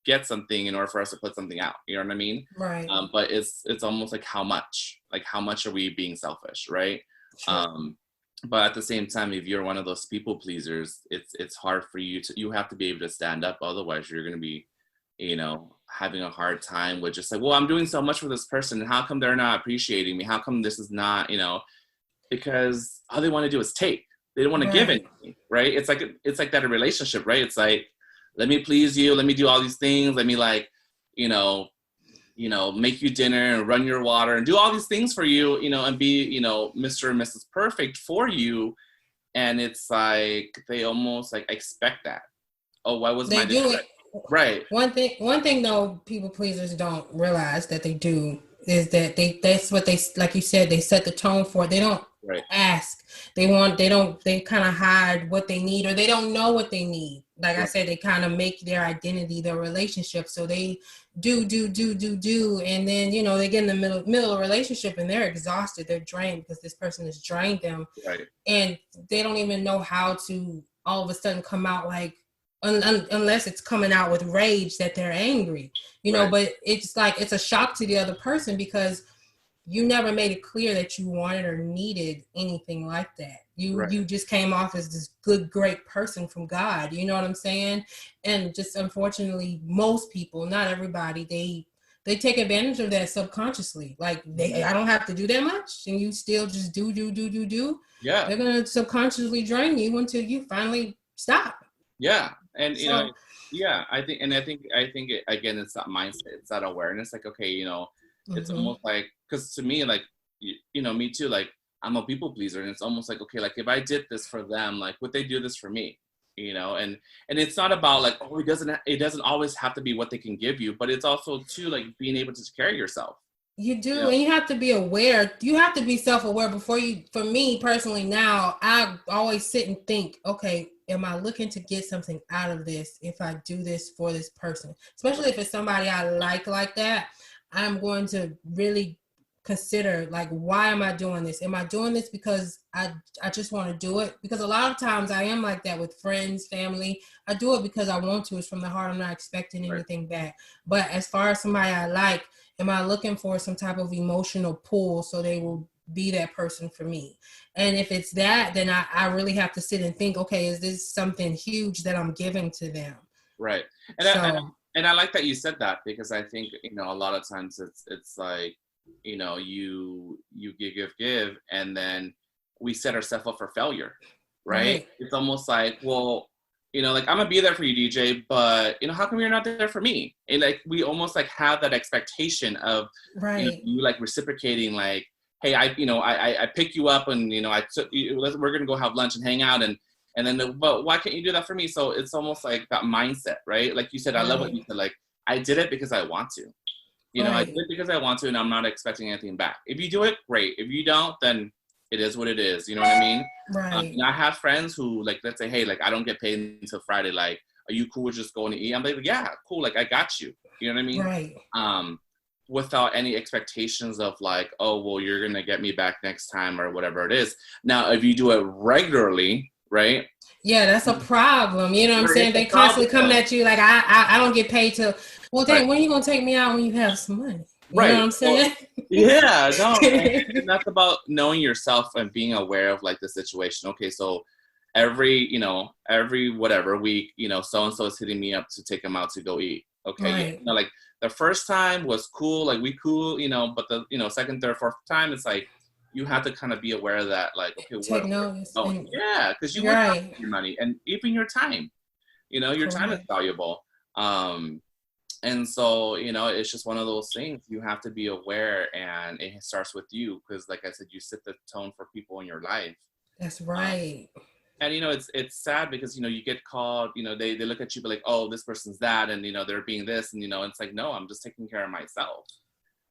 get something in order for us to put something out, you know what I mean? Right. But it's almost like how much are we being selfish, right? Sure. But at the same time, if you're one of those people pleasers, it's hard for you have to be able to stand up, otherwise you're going to be, having a hard time with just like, well, I'm doing so much for this person, and how come they're not appreciating me? How come this is not, because all they want to do is take. They don't want to give anything, right? It's like that in a relationship, right? It's like, let me please you, let me do all these things, let me like, make you dinner and run your water and do all these things for you, and be, Mr. and Mrs. Perfect for you. And it's like, they almost like expect that. Oh, why was my dinner? Right. One thing though, people pleasers don't realize that they do is that that's what they, like you said, they set the tone for it. They don't ask. They kind of hide what they need, or they don't know what they need. Like I said, they kind of make their identity their relationship. So they do. And then, they get in the middle of a relationship and they're exhausted. They're drained because this person has drained them. Right. And they don't even know how to all of a sudden come out like, unless it's coming out with rage that they're angry, but it's like, it's a shock to the other person because you never made it clear that you wanted or needed anything like that. You just came off as this good, great person from God. You know what I'm saying? And just unfortunately, most people, not everybody, they take advantage of that subconsciously. Like I don't have to do that much, and you still just do. Yeah. They're gonna subconsciously drain you until you finally stop. Yeah. And I think it, again, it's that mindset, it's that awareness. Like, okay, it's almost like, because to me, like, me too, like, I'm a people pleaser, and it's almost like, okay, like if I did this for them, like, would they do this for me? And it's not about like, oh, it doesn't always have to be what they can give you, but it's also too like being able to carry yourself. You do, and you have to be aware. You have to be self-aware before you. For me personally, now I always sit and think, okay, am I looking to get something out of this if I do this for this person? Especially if it's somebody I like that. I'm going to really consider, like, why am I doing this? Am I doing this because I just want to do it? Because a lot of times I am like that with friends, family. I do it because I want to. It's from the heart. I'm not expecting anything back. But as far as somebody I like, am I looking for some type of emotional pull so they will be that person for me? And if it's that, then I really have to sit and think, okay, is this something huge that I'm giving to them? Right. And I like that you said that, because I think, a lot of times it's like, you give, and then we set ourselves up for failure, right? It's almost like, well, like, I'm gonna be there for you, DJ, but how come you're not there for me? And like, we almost like have that expectation of you like reciprocating, like, hey, I pick you up, and we're gonna go have lunch and hang out, and then but why can't you do that for me? So it's almost like that mindset, right? Like you said, I love what you said, like, I did it because I want to. I did it because I want to, and I'm not expecting anything back. If you do it, great. If you don't, then it is what it is. You know what I mean? Right. And I have friends who, like, let's say, hey, like, I don't get paid until Friday. Like, are you cool with just going to eat? I'm like, yeah, cool. Like, I got you. You know what I mean? Right. Without any expectations of like, oh, well, you're going to get me back next time or whatever it is. Now, if you do it regularly, right? Yeah, that's a problem. You know what I'm saying? They constantly coming at you like, I don't get paid till, well, dang, when are you going to take me out when you have some money? You know what I'm saying? Yeah, no. And that's about knowing yourself and being aware of like the situation. Okay, so every whatever week, so-and-so is hitting me up to take them out to go eat. Okay, like the first time was cool, like we cool, but the, second, third, fourth time, it's like, you have to kind of be aware of that, like, okay, take notice. Yeah, because you want your money and even your time. Your time is valuable. And so, it's just one of those things. You have to be aware, and it starts with you, because, like I said, you set the tone for people in your life. That's right. And it's sad because you get called. They look at you, but like, oh, this person's that, and they're being this, and it's like, no, I'm just taking care of myself.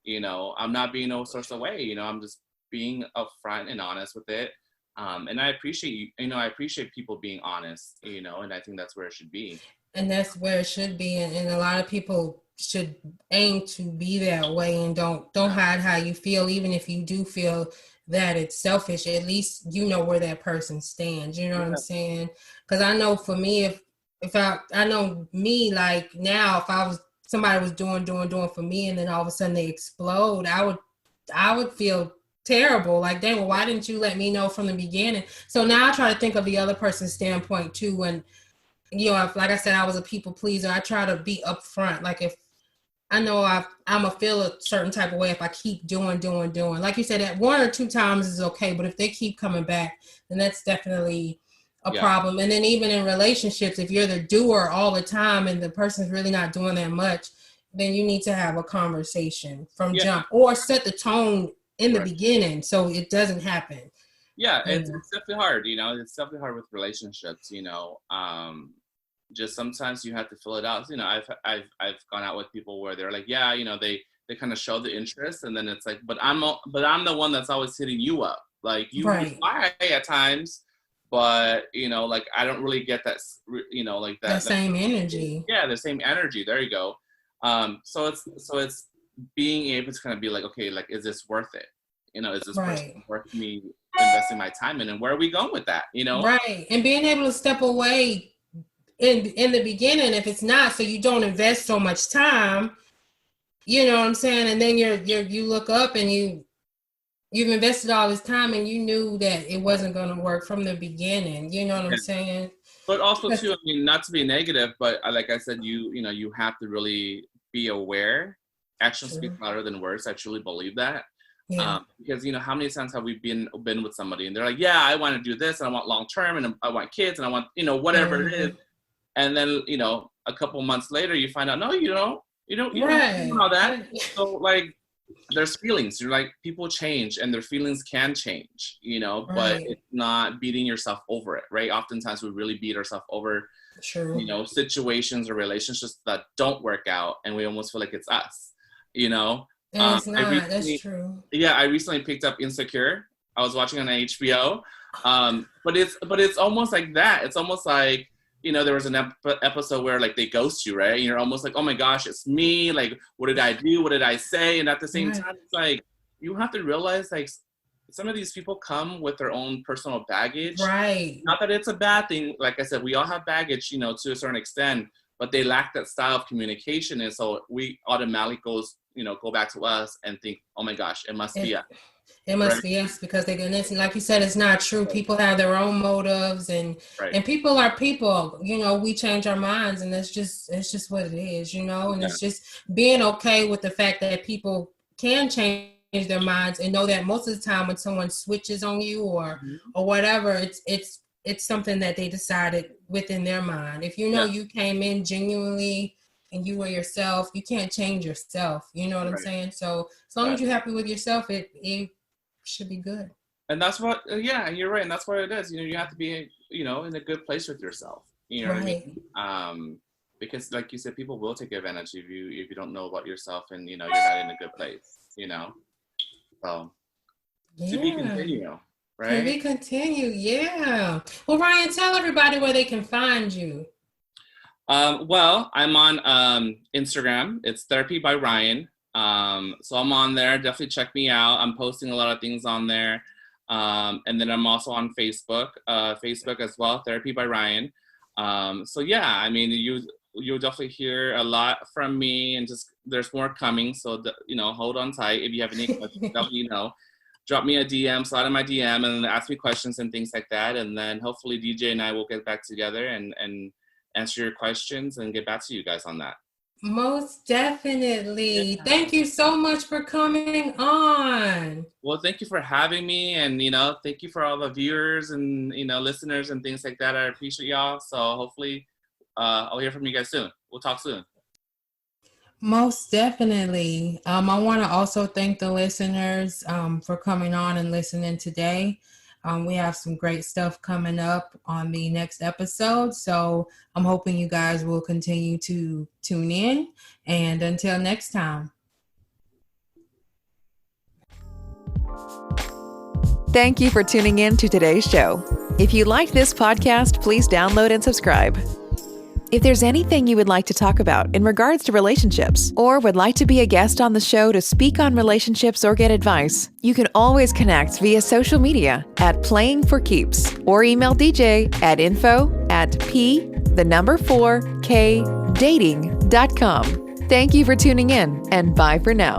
I'm not being no sorts of way. I'm just being upfront and honest with it. And I appreciate I appreciate people being honest, and I think that's where it should be. And that's where it should be. And a lot of people should aim to be that way, and don't hide how you feel. Even if you do feel that it's selfish, at least you know where that person stands. You know what I'm saying? Because I know for me, if I know me, like now, if somebody was doing for me, and then all of a sudden they explode, I would feel terrible. Like, dang, well, why didn't you let me know from the beginning? So now I try to think of the other person's standpoint too. And if, like I said, I was a people pleaser, I try to be upfront. Like, if I know I'm gonna feel a certain type of way if I keep doing. Like you said, that 1 or 2 times is okay, but if they keep coming back, then that's definitely a problem. And then even in relationships, if you're the doer all the time and the person's really not doing that much, then you need to have a conversation from jump, or set the tone in the beginning so it doesn't happen. Yeah, it's definitely hard. It's definitely hard with relationships. Just sometimes you have to fill it out. I've gone out with people where they're like, yeah, they kind of show the interest, and then it's like, but I'm the one that's always hitting you up. Like, you reply at times, but like, I don't really get that. Like that same energy. Yeah, the same energy. There you go. So it's being able to kind of be like, okay, like, is this worth it? Is this person worth me investing my time in, and where are we going with that? Right. And being able to step away in the beginning if it's not, so you don't invest so much time, you know what I'm saying? And then you look up and you've invested all this time, and you knew that it wasn't going to work from the beginning. You know what I'm saying? But also too, I mean, not to be negative, but like I said, you have to really be aware. Actions speak louder than words. I truly believe that. Yeah. Because how many times have we been with somebody and they're like, yeah, I want to do this, and I want long term, and I want kids, and I want whatever it is, and then a couple months later you find out, no, you don't know that. So like, there's feelings. You're like, people change, and their feelings can change, but it's not beating yourself over it, right? Oftentimes we really beat ourselves over situations or relationships that don't work out, and we almost feel like it's us. It's not. That's true. Yeah, I recently picked up Insecure. I was watching on HBO, but it's almost like that. It's almost like there was an episode where like they ghost you, right? And you're almost like, oh my gosh, it's me. Like, what did I do? What did I say? And at the same time, it's like, you have to realize like some of these people come with their own personal baggage. Right. Not that it's a bad thing. Like I said, we all have baggage, to a certain extent, but they lack that style of communication. And so we automatically go back to us and think, oh my gosh, it must be us. It must be us, because like you said, it's not true. People have their own motives, and people are people. We change our minds, and it's just what it is. And it's just being okay with the fact that people can change their minds, and know that most of the time when someone switches on you or whatever, it's something that they decided within their mind. If you came in genuinely and you were yourself, you can't change yourself. You know what I'm saying? So as long as you're happy with yourself, it should be good. And that's what, you're right. And that's what it is. You have to be, in a good place with yourself. You know what I mean? Because like you said, people will take advantage of you if you don't know about yourself and, you're not in a good place, So to be continue, right? To be continue, yeah. Well, Ryan, tell everybody where they can find you. Well, I'm on Instagram. It's Therapy by Ryan. So I'm on there. Definitely check me out. I'm posting a lot of things on there. And then I'm also on Facebook as well, Therapy by Ryan. So yeah, I mean, you'll definitely hear a lot from me, and just there's more coming. So hold on tight. If you have any questions, definitely drop me a DM, slide in my DM, and ask me questions and things like that. And then hopefully DJ and I will get back together and answer your questions and get back to you guys on that. Most definitely. Yeah. Thank you so much for coming on. Well, thank you for having me, and thank you for all the viewers and listeners and things like that. I appreciate y'all. So hopefully I'll hear from you guys soon. We'll talk soon. Most definitely. I want to also thank the listeners for coming on and listening today. We have some great stuff coming up on the next episode. So I'm hoping you guys will continue to tune in. And until next time. Thank you for tuning in to today's show. If you liked this podcast, please download and subscribe. If there's anything you would like to talk about in regards to relationships, or would like to be a guest on the show to speak on relationships or get advice, you can always connect via social media at Playing for Keeps, or email DJ at info@p4kdating.com. Thank you for tuning in, and bye for now.